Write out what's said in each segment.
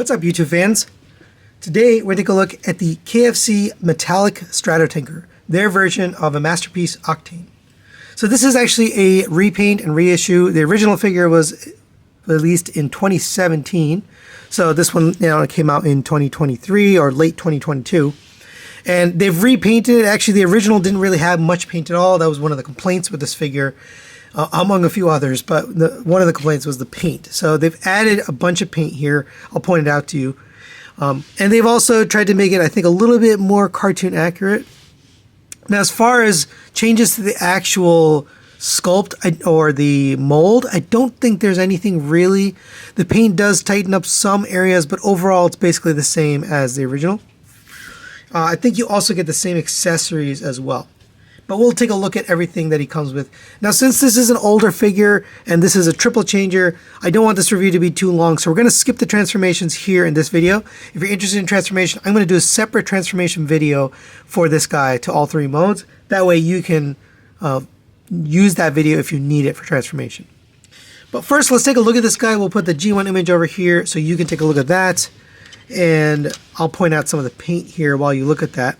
What's up, YouTube fans? Today we're going to take a look at the KFC Metallic Stratotanker, their version of a masterpiece Octane. So this is actually a repaint and reissue. The original figure was released in 2017, so this one came out in 2023 or late 2022. And they've repainted it. Actually, the original didn't really have much paint at all. That was one of the complaints with this figure, among a few others, but one of the complaints was the paint. So they've added a bunch of paint here. I'll point it out to you. And they've also tried to make it, I think, a little bit more cartoon accurate. Now, as far as changes to the actual sculpt or the mold, I don't think there's anything really. The paint does tighten up some areas, but overall it's basically the same as the original. I think you also get the same accessories as well. But we'll take a look at everything that he comes with. Now, since this is an older figure and this is a triple changer, I don't want this review to be too long, so we're going to skip the transformations here in this video. If you're interested in transformation, I'm going to do a separate transformation video for this guy to all three modes. That way you can use that video if you need it for transformation. But first, let's take a look at this guy. We'll put the G1 image over here so you can take a look at that. And I'll point out some of the paint here while you look at that.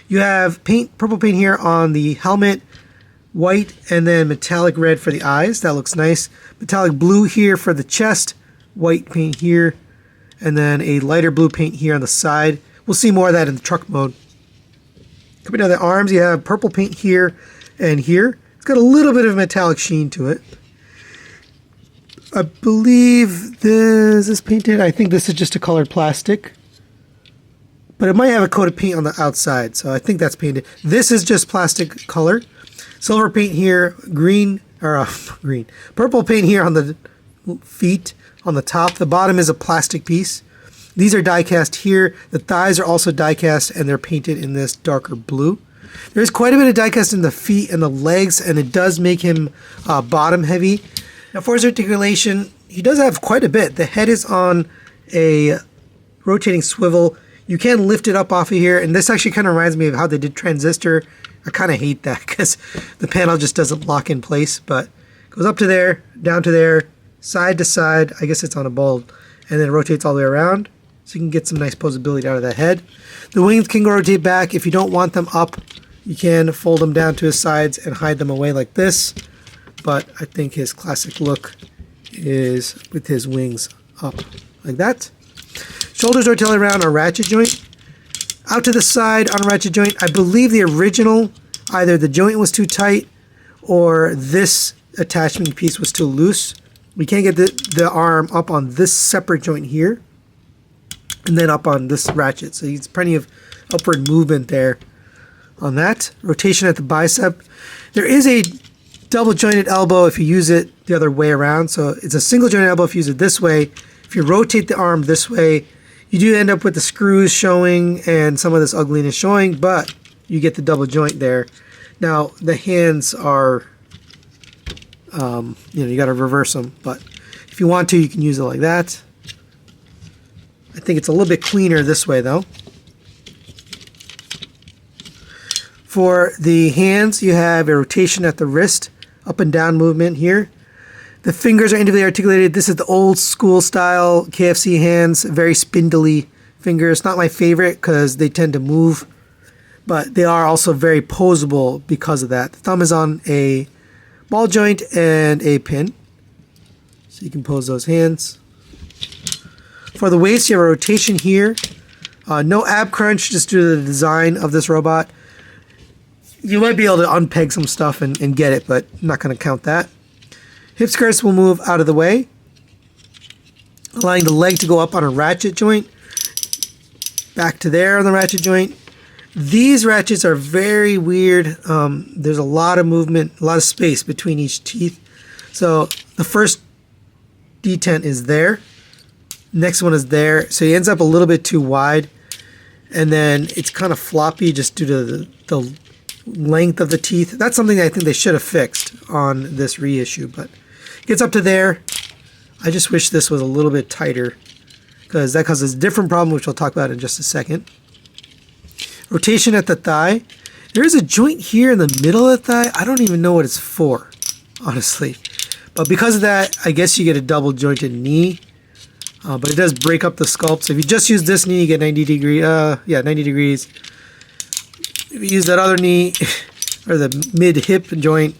You have purple paint here on the helmet, white, and then metallic red for the eyes. That looks nice. Metallic blue here for the chest, white paint here, and then a lighter blue paint here on the side. We'll see more of that in the truck mode. Coming down the arms, you have purple paint here and here. It's got a little bit of metallic sheen to it. I believe this is painted. I think this is just a colored plastic. But it might have a coat of paint on the outside, so I think that's painted. This is just plastic color. Silver paint here, purple paint here on the feet, on the top. The bottom is a plastic piece. These are die cast here. The thighs are also die cast, and they're painted in this darker blue. There's quite a bit of die cast in the feet and the legs, and it does make him bottom heavy. Now, for his articulation, he does have quite a bit. The head is on a rotating swivel. You can lift it up off of here, and this actually kind of reminds me of how they did Transistor. I kind of hate that because the panel just doesn't lock in place, but it goes up to there, down to there, side to side. I guess it's on a ball, and then it rotates all the way around, so you can get some nice posability out of that head. The wings can rotate back. If you don't want them up, you can fold them down to his sides and hide them away like this, but I think his classic look is with his wings up like that. Shoulders rotate around a ratchet joint. Out to the side on a ratchet joint. I believe the original, either the joint was too tight or this attachment piece was too loose. We can't get the arm up on this separate joint here and then up on this ratchet. So there's plenty of upward movement there on that. Rotation at the bicep. There is a double jointed elbow if you use it the other way around. So it's a single jointed elbow if you use it this way. If you rotate the arm this way, you do end up with the screws showing and some of this ugliness showing, but you get the double joint there. Now, the hands are, you got to reverse them, but if you want to, you can use it like that. I think it's a little bit cleaner this way, though. For the hands, you have a rotation at the wrist, up and down movement here. The fingers are individually articulated. This is the old school style KFC hands, very spindly fingers. Not my favorite because they tend to move, but they are also very posable because of that. The thumb is on a ball joint and a pin, so you can pose those hands. For the waist, you have a rotation here. No ab crunch, just due to the design of this robot. You might be able to unpeg some stuff and get it, but I'm not going to count that. Hip skirts will move out of the way, allowing the leg to go up on a ratchet joint. Back to there on the ratchet joint. These ratchets are very weird. There's a lot of movement, a lot of space between each teeth. So the first detent is there. Next one is there. So he ends up a little bit too wide. And then it's kind of floppy just due to the length of the teeth. That's something I think they should have fixed on this reissue, but gets up to there. I just wish this was a little bit tighter because that causes a different problem, which we'll talk about in just a second. Rotation at the thigh. There is a joint here in the middle of the thigh. I don't even know what it's for, honestly. But because of that, I guess you get a double jointed knee. but it does break up the sculpt. So if you just use this knee, you get 90 degree, 90 degrees. If you use that other knee, or the mid hip joint,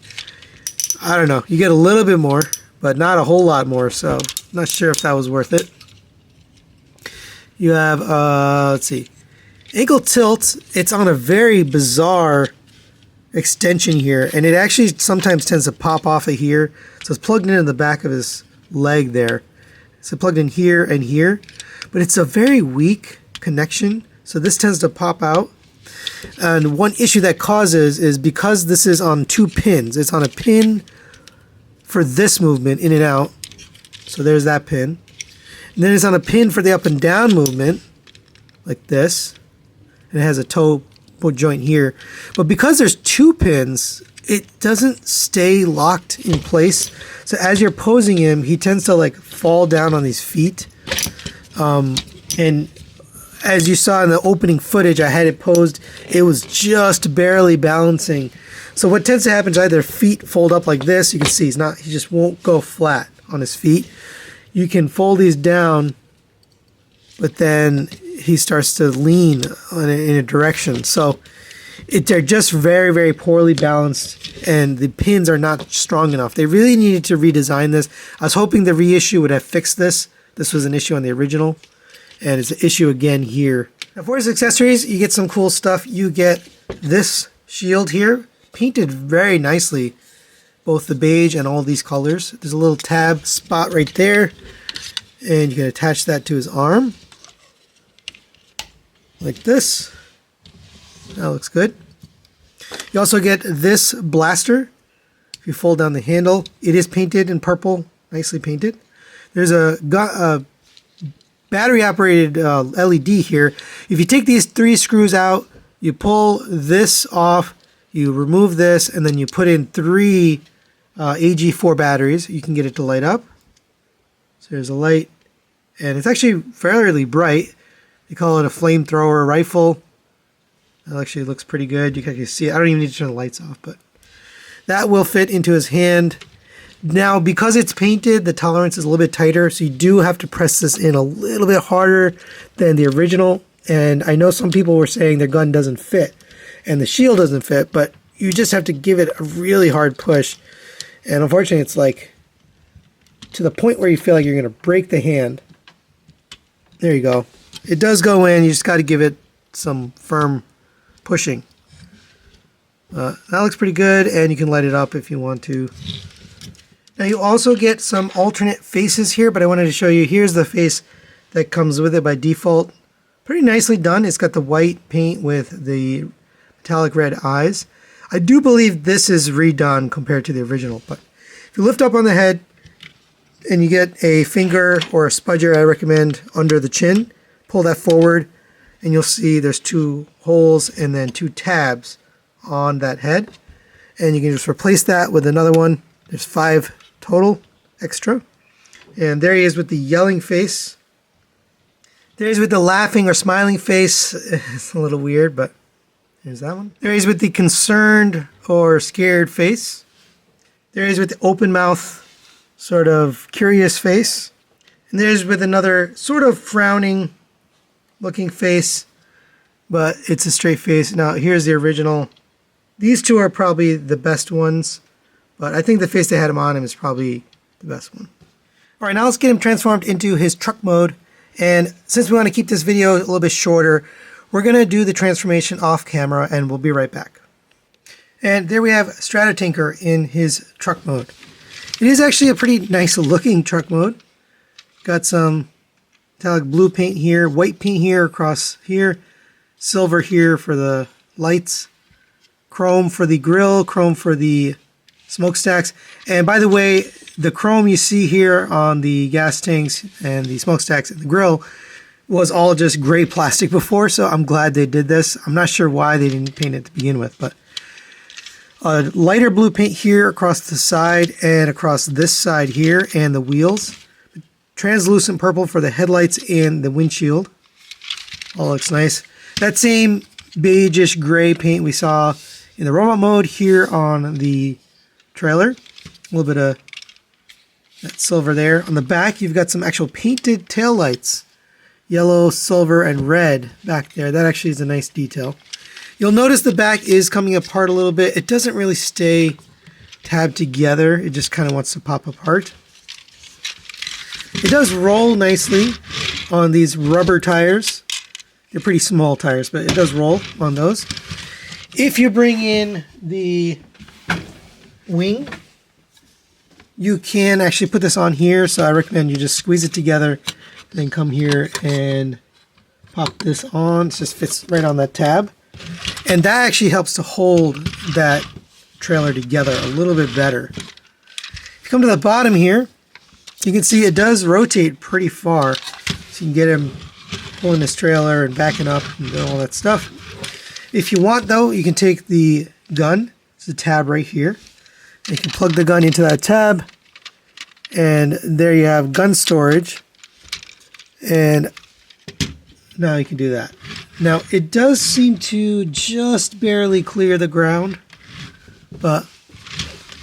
I don't know, you get a little bit more, but not a whole lot more, so not sure if that was worth it. You have, let's see, ankle tilt. It's on a very bizarre extension here, and it actually sometimes tends to pop off of here. So it's plugged in the back of his leg there. So plugged in here and here, but it's a very weak connection, so this tends to pop out. And one issue that causes is because this is on 2 pins. It's on a pin for this movement in and out, so there's that pin. And then it's on a pin for the up and down movement, like this. And it has a toe joint here. But because there's 2 pins, it doesn't stay locked in place. So as you're posing him, he tends to like fall down on his feet. And as you saw in the opening footage, I had it posed, it was just barely balancing. So what tends to happen is either feet fold up like this. You can see he just won't go flat on his feet. You can fold these down, but then he starts to lean in a direction. So they're just very, very poorly balanced, and the pins are not strong enough. They really needed to redesign this. I was hoping the reissue would have fixed this. This was an issue on the original, and it's an issue again here. Now for his accessories, you get some cool stuff. You get this shield here, painted very nicely, both the beige and all these colors. There's a little tab spot right there, and you can attach that to his arm like this. That looks good. You also get this blaster. If you fold down the handle, it is painted in purple, nicely painted. There's a battery operated LED here. If you take these 3 screws out, you pull this off, you remove this, and then you put in 3 AG4 batteries. You can get it to light up. So there's a light, and it's actually fairly bright. They call it a flamethrower rifle. That actually looks pretty good. You can actually see it. I don't even need to turn the lights off, but that will fit into his hand. Now, because it's painted, the tolerance is a little bit tighter, so you do have to press this in a little bit harder than the original. And I know some people were saying their gun doesn't fit and the shield doesn't fit, but you just have to give it a really hard push. And unfortunately, it's like to the point where you feel like you're going to break the hand. There you go. It does go in. You just got to give it some firm pushing. That looks pretty good, and you can light it up if you want to. Now you also get some alternate faces here, but I wanted to show you. Here's the face that comes with it by default. Pretty nicely done. It's got the white paint with the metallic red eyes. I do believe this is redone compared to the original, but if you lift up on the head and you get a finger or a spudger, I recommend under the chin, pull that forward, and you'll see there's 2 holes and then 2 tabs on that head. And you can just replace that with another one. There's 5 total extra. And there he is with the yelling face. There he is with the laughing or smiling face. It's a little weird, but there's that one. There he is with the concerned or scared face. There he is with the open mouth, sort of curious face. And there's with another sort of frowning looking face, but it's a straight face. Now here's the original. These 2 are probably the best ones, but I think the face they had him on him is probably the best one. All right, now let's get him transformed into his truck mode. And since we want to keep this video a little bit shorter, we're going to do the transformation off camera, and we'll be right back. And there we have Stratotanker in his truck mode. It is actually a pretty nice looking truck mode. Got some metallic blue paint here, white paint here across here, silver here for the lights, chrome for the grill, chrome for the smokestacks. And by the way, the chrome you see here on the gas tanks and the smokestacks and the grill was all just gray plastic before, so I'm glad they did this. I'm not sure why they didn't paint it to begin with, but lighter blue paint here across the side and across this side here, and the wheels. Translucent purple for the headlights and the windshield. All looks nice. That same beigeish gray paint we saw in the robot mode here on the trailer. A little bit of That silver there. On the back, you've got some actual painted taillights. Yellow, silver, and red back there. That actually is a nice detail. You'll notice the back is coming apart a little bit. It doesn't really stay tabbed together. It just kind of wants to pop apart. It does roll nicely on these rubber tires. They're pretty small tires, but it does roll on those. If you bring in the wing, you can actually put this on here. So I recommend you just squeeze it together, then come here and pop this on. It just fits right on that tab. And that actually helps to hold that trailer together a little bit better. If you come to the bottom here, you can see it does rotate pretty far. So you can get him pulling this trailer and backing up and doing all that stuff. If you want though, you can take the gun. It's a tab right here. You can plug the gun into that tab. And there you have gun storage. And now you can do that. Now it does seem to just barely clear the ground, but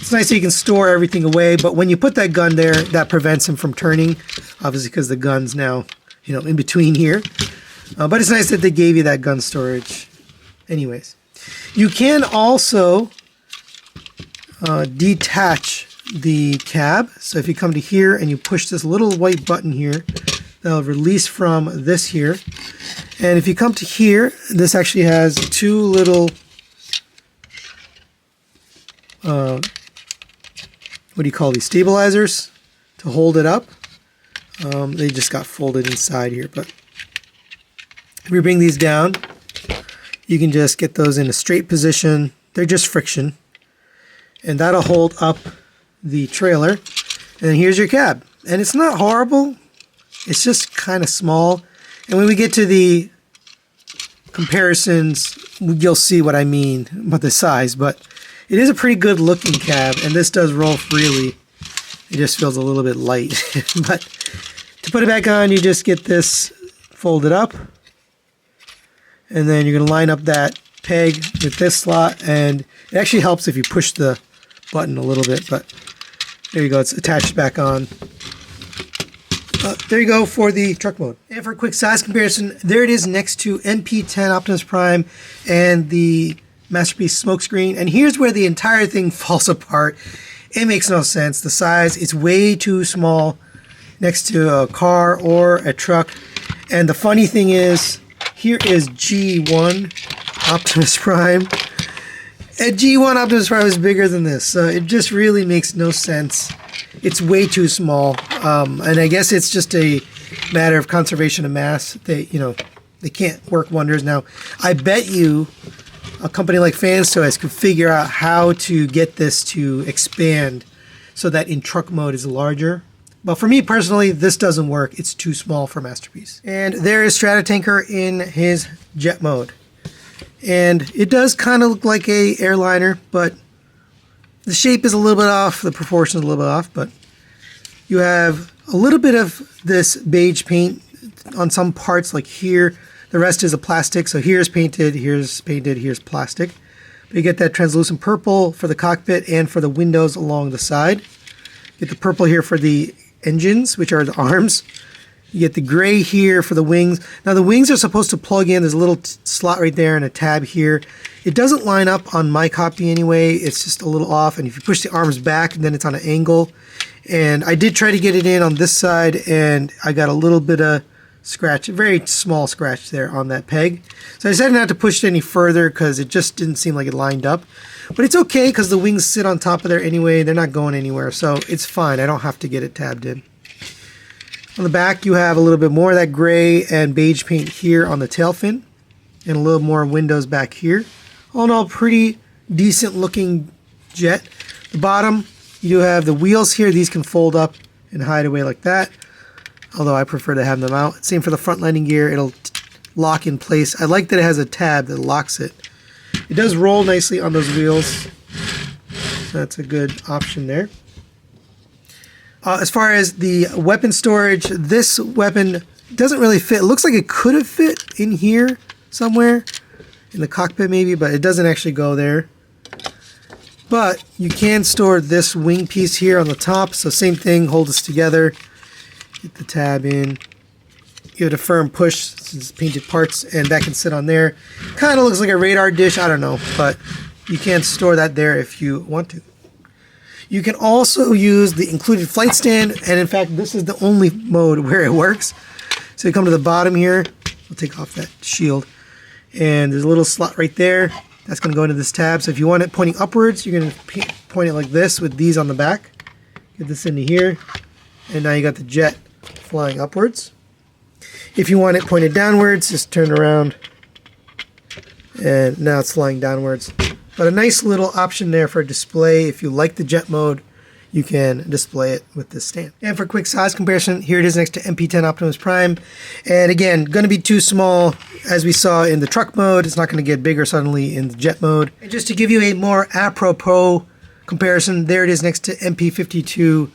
it's nice that you can store everything away. But when you put that gun there, that prevents him from turning, obviously because the gun's now, in between here. But it's nice that they gave you that gun storage. Anyways, you can also detach the cab. So if you come to here and you push this little white button here, that'll release from this here. And if you come to here, this actually has two little, what do you call these, stabilizers to hold it up. They just got folded inside here, but if we bring these down, you can just get those in a straight position. They're just friction, and that'll hold up the trailer. And then here's your cab, and it's not horrible. It's just kind of small. And when we get to the comparisons, you'll see what I mean about the size. But it is a pretty good looking cab, and this does roll freely. It just feels a little bit light. But to put it back on, you just get this folded up. And then you're going to line up that peg with this slot. And it actually helps if you push the button a little bit. But there you go. It's attached back on. There you go for the truck mode. And for a quick size comparison, there it is next to MP10 Optimus Prime and the Masterpiece smokescreen. And here's where the entire thing falls apart. It makes no sense. The size is way too small next to a car or a truck. And the funny thing is, here is G1 Optimus Prime. And G1 Optimus Prime is bigger than this. So it just really makes no sense. It's way too small. And I guess it's just a matter of conservation of mass. They can't work wonders. Now, I bet you a company like Fans Toys could figure out how to get this to expand so that in truck mode is larger. But for me personally, this doesn't work. It's too small for Masterpiece. And there is Stratotanker in his jet mode. And it does kind of look like a airliner, but the shape is a little bit off, the proportion is a little bit off, but you have a little bit of this beige paint on some parts, like here. The rest is a plastic, so here's painted, here's plastic. But you get that translucent purple for the cockpit and for the windows along the side. You get the purple here for the engines, which are the arms. You get the gray here for the wings. Now the wings are supposed to plug in. There's a little slot right there and a tab here. It doesn't line up on my copy anyway. It's just a little off. And if you push the arms back, then it's on an angle. And I did try to get it in on this side, and I got a little bit of scratch, a very small scratch there on that peg. So I decided not to push it any further because it just didn't seem like it lined up. But it's okay because the wings sit on top of there anyway. They're not going anywhere, so it's fine. I don't have to get it tabbed in. On the back, you have a little bit more of that gray and beige paint here on the tail fin, and a little more windows back here. All in all, pretty decent looking jet. The bottom, you do have the wheels here. These can fold up and hide away like that, although I prefer to have them out. Same for the front landing gear. It'll lock in place. I like that it has a tab that locks it. It does roll nicely on those wheels, so that's a good option there. As far as the weapon storage, this weapon doesn't really fit. It looks like it could have fit in here somewhere, in the cockpit maybe, but it doesn't actually go there. But you can store this wing piece here on the top. So same thing, hold this together, get the tab in, give it a firm push since it's painted parts, and that can sit on there. Kind of looks like a radar dish, I don't know, but you can store that there if you want to. You can also use the included flight stand, and in fact this is the only mode where it works. So you come to the bottom here, we'll take off that shield, and there's a little slot right there. That's going to go into this tab. So if you want it pointing upwards, you're going to point it like this with these on the back. Get this into here, and now you got the jet flying upwards. If you want it pointed downwards, just turn around, and now it's flying downwards. But a nice little option there for display. If you like the jet mode, you can display it with this stand. And for a quick size comparison, here it is next to MP10 Optimus Prime. And again, going to be too small. As we saw in the truck mode, it's not going to get bigger suddenly in the jet mode. And just to give you a more apropos comparison, there it is next to MP52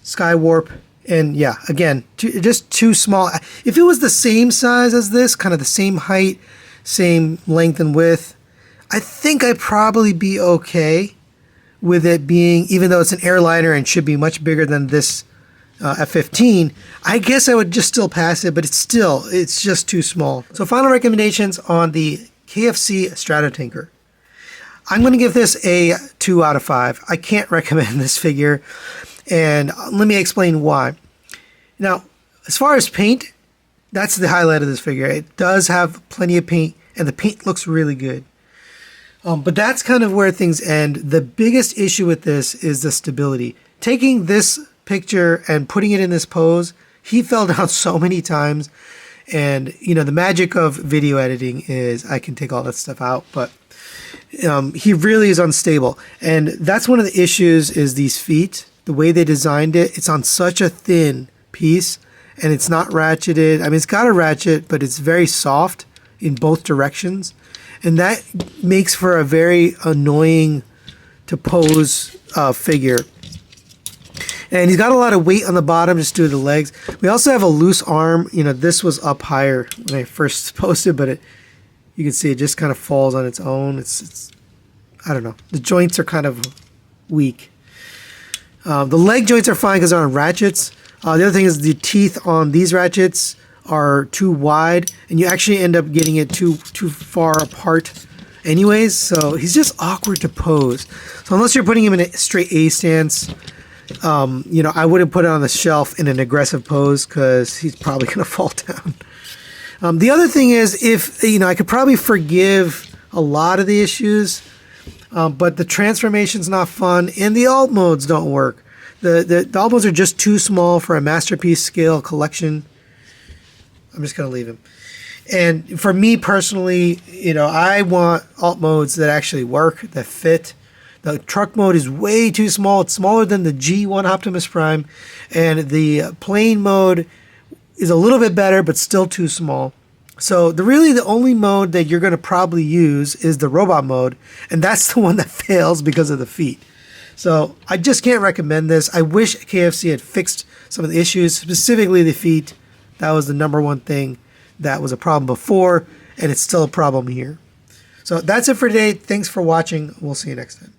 Skywarp. And yeah, again, just too small. If it was the same size as this, kind of the same height, same length and width, I think I'd probably be okay with it being, even though it's an airliner and should be much bigger than this F-15, I guess I would just still pass it, but it's just too small. So final recommendations on the KFC Stratotanker. I'm going to give this a 2 out of 5. I can't recommend this figure, and let me explain why. Now, as far as paint, that's the highlight of this figure. It does have plenty of paint, and the paint looks really good. But that's kind of where things end. The biggest issue with this is the stability. Taking this picture and putting it in this pose, he fell down so many times. And, you know, the magic of video editing is I can take all that stuff out, but he really is unstable. And that's one of the issues is these feet. The way they designed it, it's on such a thin piece and it's not ratcheted. I mean, it's got a ratchet, but it's very soft in both directions. And that makes for a very annoying to pose figure. And he's got a lot of weight on the bottom just due to the legs. We also have a loose arm. You know, this was up higher when I first posted, but you can see it just kind of falls on its own. It's I don't know. The joints are kind of weak. The leg joints are fine because they're on ratchets. The other thing is the teeth on these ratchets are too wide, and you actually end up getting it too far apart anyways, so he's just awkward to pose. So unless you're putting him in a straight A stance, you know, I wouldn't put it on the shelf in an aggressive pose because he's probably going to fall down. The other thing is, if, you know, I could probably forgive a lot of the issues, but the transformation's not fun, and the alt modes don't work. The alt modes are just too small for a masterpiece scale collection. I'm just going to leave him. And for me personally, you know, I want alt modes that actually work, that fit. The truck mode is way too small. It's smaller than the G1 Optimus Prime. And the plane mode is a little bit better, but still too small. So really the only mode that you're going to probably use is the robot mode. And that's the one that fails because of the feet. So I just can't recommend this. I wish KFC had fixed some of the issues, specifically the feet. That was the number one thing that was a problem before, and it's still a problem here. So that's it for today. Thanks for watching. We'll see you next time.